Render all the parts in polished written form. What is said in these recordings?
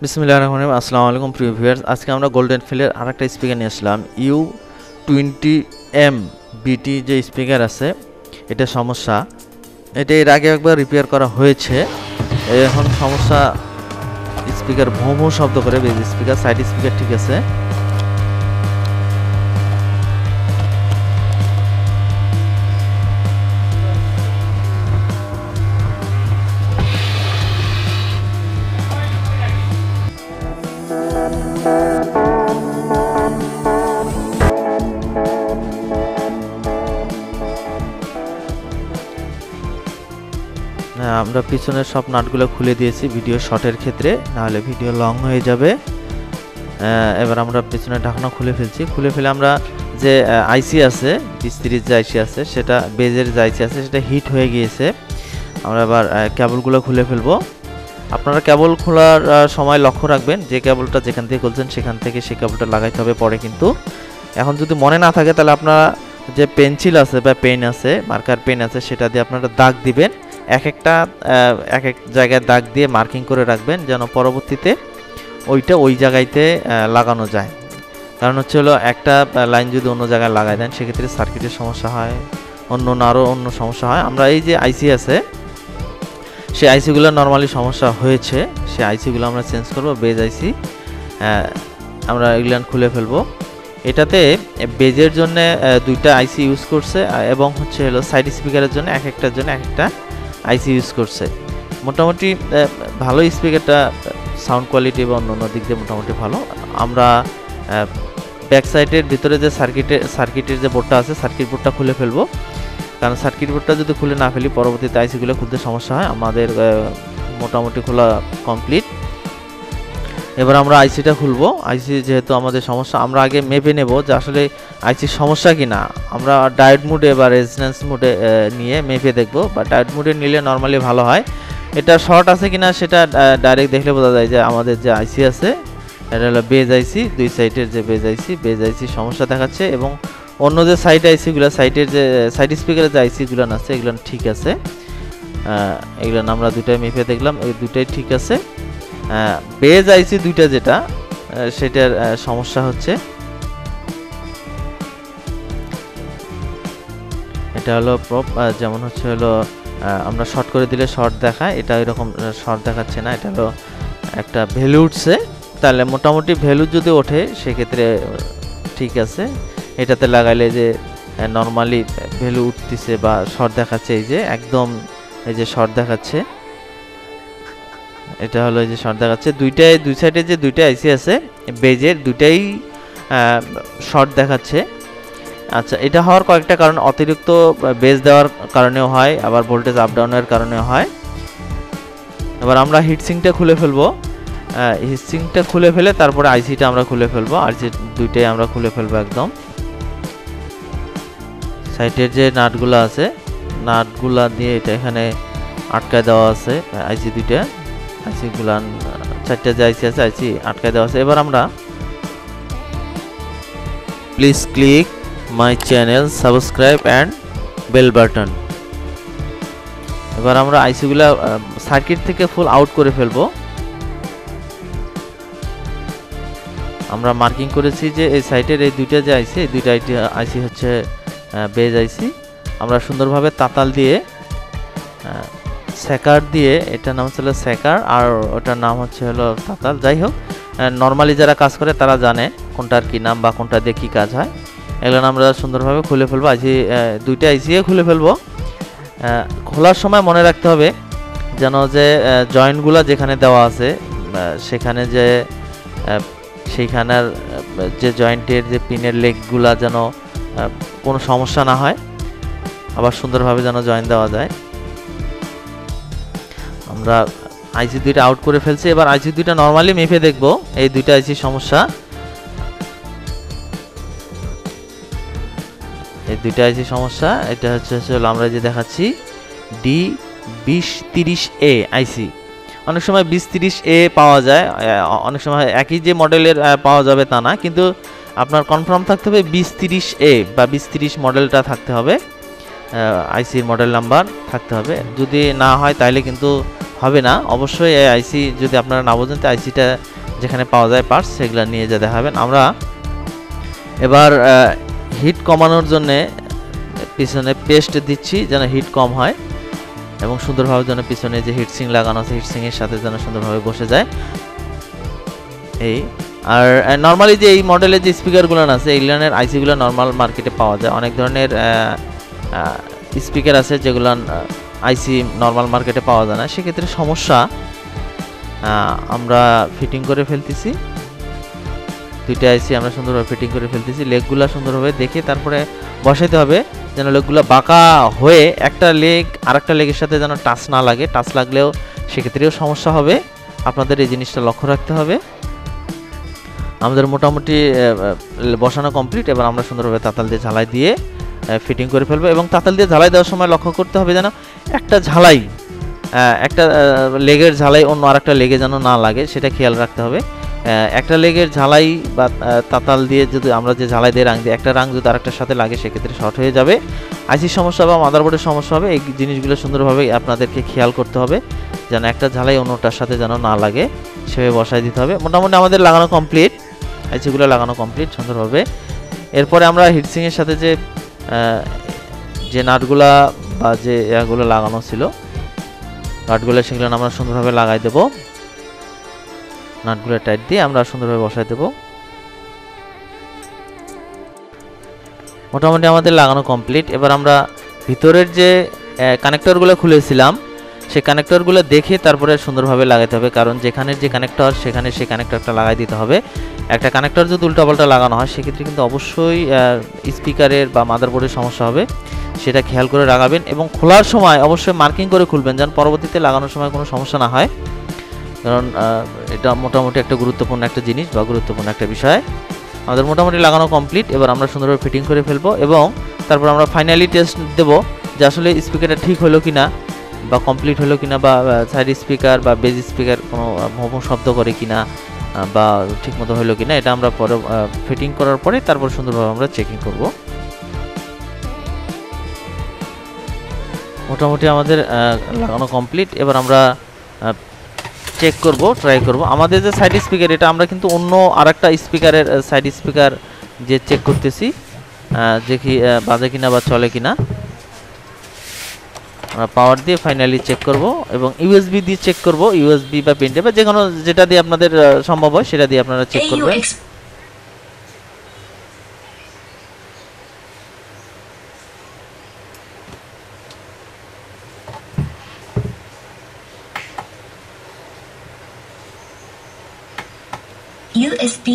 বিসমিল্লাহির রহমানির রহিম। আসসালামু আলাইকুম প্রিয় ভিউয়ার্স, আজকে আমরা গোল্ডেন ফিলের আরেকটা স্পিকার নিয়ে আসলাম। U20M BT যে স্পিকার আছে এটা সমস্যা, এটা এর আগে একবার রিপেয়ার করা হয়েছে। এখন সমস্যা, স্পিকার ভোঁ ভোঁ শব্দ করে, বেজ স্পিকার, সাইড স্পিকার ঠিক আছে। আমরা পিছনের সব নাটগুলো খুলে দিয়েছি ভিডিও শর্টের ক্ষেত্রে, নাহলে ভিডিও লং হয়ে যাবে। এবার আমরা পিছনের ঢাকনা খুলে ফেলছি। খুলে ফেলে আমরা যে আইসি আছে, 2030 যে আইসি আছে, সেটা বেজের যে আইসি আছে সেটা হিট হয়ে গিয়েছে। আমরা এবার কেবলগুলো খুলে ফেলবো। আপনারা কেবল খোলার সময় লক্ষ্য রাখবেন যে কেবলটা যেখান থেকে খুলছেন সেখান থেকে সেই কেবলটা লাগাইতে হবে পরে। কিন্তু এখন যদি মনে না থাকে তাহলে আপনারা যে পেন্সিল আছে বা পেন আছে, মার্কার পেন আছে, সেটা দিয়ে আপনারা দাগ দিবেন। এক এক জায়গায় দাগ দিয়ে মার্কিং করে রাখবেন যেন পরবর্তীতে ওইটা ওই জায়গাতে লাগানো যায়। কারণ হচ্ছে হলো একটা লাইন যদি অন্য জায়গায় লাগাই দেন সেক্ষেত্রে সার্কিটের সমস্যা হয়, আরও অন্য সমস্যা হয়। আমরা এই যে আইসি আছে সেই আইসিগুলো নর্মালি সমস্যা হয়েছে, সেই আইসিগুলো আমরা চেঞ্জ করব। বেজ আইসি আমরা এগুলো খুলে ফেলবো। এটাতে বেজের জন্য দুইটা আইসি ইউজ করছে এবং হচ্ছে হলো সাইড স্পিকারের জন্য এক একটা আইসি ইউজ করছে। মোটামুটি ভালো স্পিকারটা, সাউন্ড কোয়ালিটি এবং অন্য দিক দিয়ে মোটামুটি ভালো। আমরা ব্যাক সাইডের ভিতরে যে সার্কিটের যে বোর্ডটা আছে, সার্কিট বোর্ডটা খুলে ফেলবো। কারণ সার্কিট বোর্ডটা যদি খুলে না ফেলি পরবর্তীতে আইসিগুলো খুলতে সমস্যা হয়। আমাদের মোটামুটি খোলা কমপ্লিট। এবার আমরা আইসিটা খুলবো। আইসি যেহেতু আমাদের সমস্যা, আমরা আগে মেপে নেব যে আসলে আইসির সমস্যা কিনা। আমরা ডায়োড মোডে বা রেজিস্ট্যান্স মোডে নিয়ে মেপে দেখব, বা ডায়োড মোডে নিলে নর্মালি ভালো হয়। এটা শর্ট আছে কিনা সেটা ডাইরেক্ট দেখলে বোঝা যায় যে আমাদের যে আইসি আছে এটা হলো বেজ আইসি, দুই সাইডের যে বেজ আইসি সমস্যা দেখাচ্ছে। এবং অন্য যে সাইড আইসিগুলো, সাইডের যে সাইড স্পিকারের যে আইসিগুলো আছে এগুলো ঠিক আছে। এগুলো আমরা দুটাই মেপে দেখলাম, এই দুটাই ঠিক আছে। বেজ আইসি দুইটা যেটা সেটার সমস্যা হচ্ছে, এটা হলো প্রপ, যেমন হচ্ছে হলো আমরা শর্ট করে দিলে শর্ট দেখায়, এটা এরকম শর্ট দেখাচ্ছে না। এটা হলো একটা ভ্যালু উঠছে, তাহলে মোটামুটি ভ্যালু যদি ওঠে সেক্ষেত্রে ঠিক আছে। এটাতে লাগাইলে যে নর্মালি ভ্যালু উঠতেছে বা শর্ট দেখাচ্ছে, এই যে একদম এই যে শর্ট দেখাচ্ছে, এটা হলো এই যে শর্ট দেখাচ্ছে। দুই সাইডে যে দুইটা আইসি আছে বেজের, দুইটাই শর্ট দেখাচ্ছে। আচ্ছা, এটা হওয়ার কয়েকটা কারণ, অতিরিক্ত বেজ দেওয়ার কারণেও হয়, আবার ভোল্টেজ আপ ডাউনের কারণেও হয়। এবার আমরা হিটসিংটা খুলে ফেলবো। হিটসিংটা খুলে ফেলে তারপরে আইসিটা আমরা খুলে ফেলবো। আইসি দুইটাই আমরা খুলে ফেলবো একদম। সাইডের যে নাটগুলো আছে, নাটগুলা দিয়ে এটা এখানে আটকায় দেওয়া আছে। আইসি দুইটা, আইসিগুলো চারটা যে আইসি আছে আইসি আটকায় দেওয়া আছে। এবার আমরা please click my channel, subscribe and bell button. এবার আমরা আইসিগুলা সার্কিট থেকে ফুল আউট করে ফেলবো। আমরা মার্কিং করেছি যে এই সাইডের এই দুইটা যে আইসি, এই দুইটা আইসি হচ্ছে বেজ আইসি। আমরা সুন্দরভাবে তাতাল দিয়ে, সেকার দিয়ে, এটার নাম ছিল সেকার আর ওটার নাম হচ্ছে হলো তাতাল। যাই হোক, নর্মালি যারা কাজ করে তারা জানে কোনটার কি নাম বা কোনটা দিয়ে কী কাজ হয়। এগুলো আমরা সুন্দরভাবে খুলে ফেলবো। আইসি দুইটা আইসিয়ে খুলে ফেলবো। খোলার সময় মনে রাখতে হবে যেন যে জয়েন্টগুলো যেখানে দেওয়া আছে সেখানে যে সেইখানের যে জয়েন্টের যে পিনের লেগগুলা যেন কোনো সমস্যা না হয়, আবার সুন্দরভাবে যেন জয়েন্ট দেওয়া যায়। আমরা আইসি দুইটা আউট করে ফেলছি। এবার আইসি দুইটা নর্মালি মেপে দেখবো এই দুইটা আইসি সমস্যা। এই দুইটা আইসি সমস্যা, এটা হচ্ছে আমরা যে দেখাচ্ছি D2030A আইসি। অনেক সময় 2030A পাওয়া যায়, অনেক সময় একই যে মডেলের পাওয়া যাবে তা না, কিন্তু আপনার কনফার্ম থাকতে হবে 2030A বা 2030 মডেলটা থাকতে হবে, আইসির মডেল নাম্বার থাকতে হবে। যদি না হয় তাহলে কিন্তু হবে না। অবশ্যই এই আইসি যদি আপনারা না বোঝেন তো আইসিটা যেখানে পাওয়া যায় পার্টস সেগুলো নিয়ে যেতে হবেন। আমরা এবার হিট কমানোর জন্য পিছনে পেস্ট দিচ্ছি যেন হিট কম হয় এবং সুন্দরভাবে যেন পিছনে যে হিটসিং লাগানো আছে হিটসিংয়ের সাথে যেন সুন্দরভাবে বসে যায়। এই আর নর্মালি যে এই মডেলের যে স্পিকারগুলো আছে এই ধরনের আইসিগুলো নর্মাল মার্কেটে পাওয়া যায়। অনেক ধরনের স্পিকার আছে যেগুলো আইসি নর্মাল মার্কেটে পাওয়া যায় না, সেক্ষেত্রে সমস্যা। আমরা ফিটিং করে ফেলতেছি, দুইটা আইসি আমরা সুন্দরভাবে ফিটিং করে ফেলতেছি। লেগগুলো সুন্দরভাবে দেখে তারপরে বসাইতে হবে যেন লেগগুলো বাঁকা হয়ে একটা লেগ আরেকটা লেগের সাথে যেন টাচ না লাগে। টাচ লাগলেও সেক্ষেত্রেও সমস্যা হবে, আপনাদের এই জিনিসটা লক্ষ্য রাখতে হবে। আমাদের মোটামুটি বসানো কমপ্লিট। এবার আমরা সুন্দরভাবে তাতাল দিয়ে ঝালাই দিয়ে ফিটিং করে ফেলবো এবং তাতাল দিয়ে ঝালাই দেওয়ার সময় লক্ষ্য করতে হবে যেন একটা ঝালাই একটা লেগের ঝালাই অন্য আরেকটা লেগে যেন না লাগে, সেটা খেয়াল রাখতে হবে। একটা লেগের ঝালাই বা তাতাল দিয়ে যদি আমরা যে ঝালাই দিয়ে রাং দিই, একটা রাং যদি আরেকটার সাথে লাগে সেক্ষেত্রে শর্ট হয়ে যাবে, আইসির সমস্যা বা মাদারবোর্ডের সমস্যা হবে। এই জিনিসগুলো সুন্দরভাবে আপনাদেরকে খেয়াল করতে হবে যেন একটা ঝালাই অন্যটার সাথে যেন না লাগে, সেভাবে বসাই দিতে হবে। মোটামুটি আমাদের লাগানো কমপ্লিট, আইসিগুলো লাগানো কমপ্লিট সুন্দরভাবে। এরপরে আমরা হিটসিংয়ের সাথে যে নাটগুলা বা যে ইয়াগুলো লাগানো ছিল নাটগুলো সেগুলো আমরা সুন্দরভাবে লাগাই দেব। নাটগুলো টাইট দিয়ে আমরা সুন্দরভাবে বসাই দেব। মোটামুটি আমাদের লাগানো কমপ্লিট। এবার আমরা ভিতরের যে কানেক্টরগুলো খুলেছিলাম সেই কানেক্টরগুলো দেখে তারপরে সুন্দরভাবে লাগাতে হবে, কারণ যেখানে যে কানেক্টর সেখানে সেই কানেক্টরটা লাগাই দিতে হবে। একটা কানেক্টর যদি উল্টাপাল্টা লাগানো হয় সেক্ষেত্রে কিন্তু অবশ্যই স্পিকারের বা মাদারবোর্ডের সমস্যা হবে, সেটা খেয়াল করে লাগাবেন এবং খোলার সময় অবশ্যই মার্কিং করে খুলবেন যেন পরবর্তীতে লাগানোর সময় কোনো সমস্যা না হয়, কারণ এটা মোটামুটি একটা গুরুত্বপূর্ণ একটা জিনিস বা গুরুত্বপূর্ণ একটা বিষয়। আমাদের মোটামুটি লাগানো কমপ্লিট। এবার আমরা সুন্দরভাবে ফিটিং করে ফেলবো এবং তারপর আমরা ফাইনালি টেস্ট দেব যে আসলে স্পিকারটা ঠিক হলো কিনা বা কমপ্লিট হলো কিনা, বা সাইড স্পিকার বা বেজ স্পিকার কোনো ভোঁ শব্দ করে কিনা বা ঠিকমতো হলো কিনা, এটা আমরা পরে ফিটিং করার পরে তারপর সুন্দরভাবে আমরা চেকিং করব। মোটামুটি আমাদের লাগানো কমপ্লিট। এবার আমরা চেক করব, ট্রাই করব। আমাদের যে সাইড স্পিকার এটা আমরা কিন্তু অন্য আরেকটা স্পিকারের সাইড স্পিকার যে চেক করতেছি যে কি বাজে কিনা বা চলে কিনা। আমরা পাওয়ার দিয়ে ফাইনালি চেক করব এবং ইউএসবি দিয়ে চেক করব, ইউএসবি বা পেন ড্রাইভ বা যে কোনো যেটা দিয়ে আপনাদের সম্ভব হয় সেটা দিয়ে আপনারা চেক করবেন। USB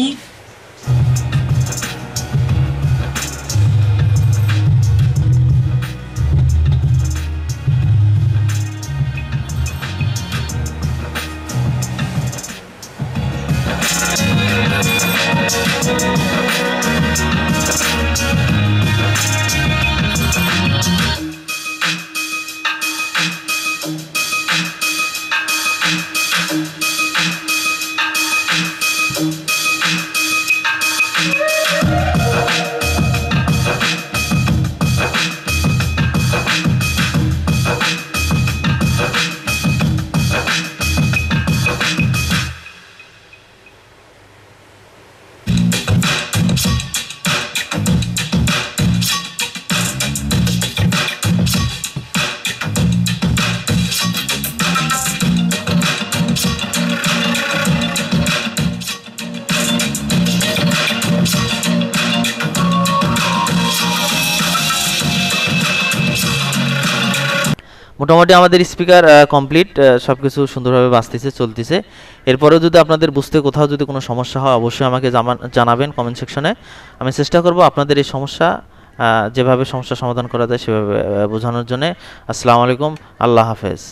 মোটামুটি আমাদের স্পিকার কমপ্লিট, সব কিছু সুন্দরভাবে বাজতেছে চলতেছে। এরপরেও যদি আপনাদের বুঝতে কোথাও যদি কোনো সমস্যা হয় অবশ্যই আমাকে জানাবেন কমেন্ট সেকশনে। আমি চেষ্টা করব আপনাদের এই সমস্যা যেভাবে সমস্যা সমাধান করা যায় সেভাবে বোঝানোর জন্য। আসসালামু আলাইকুম, আল্লাহ হাফেজ।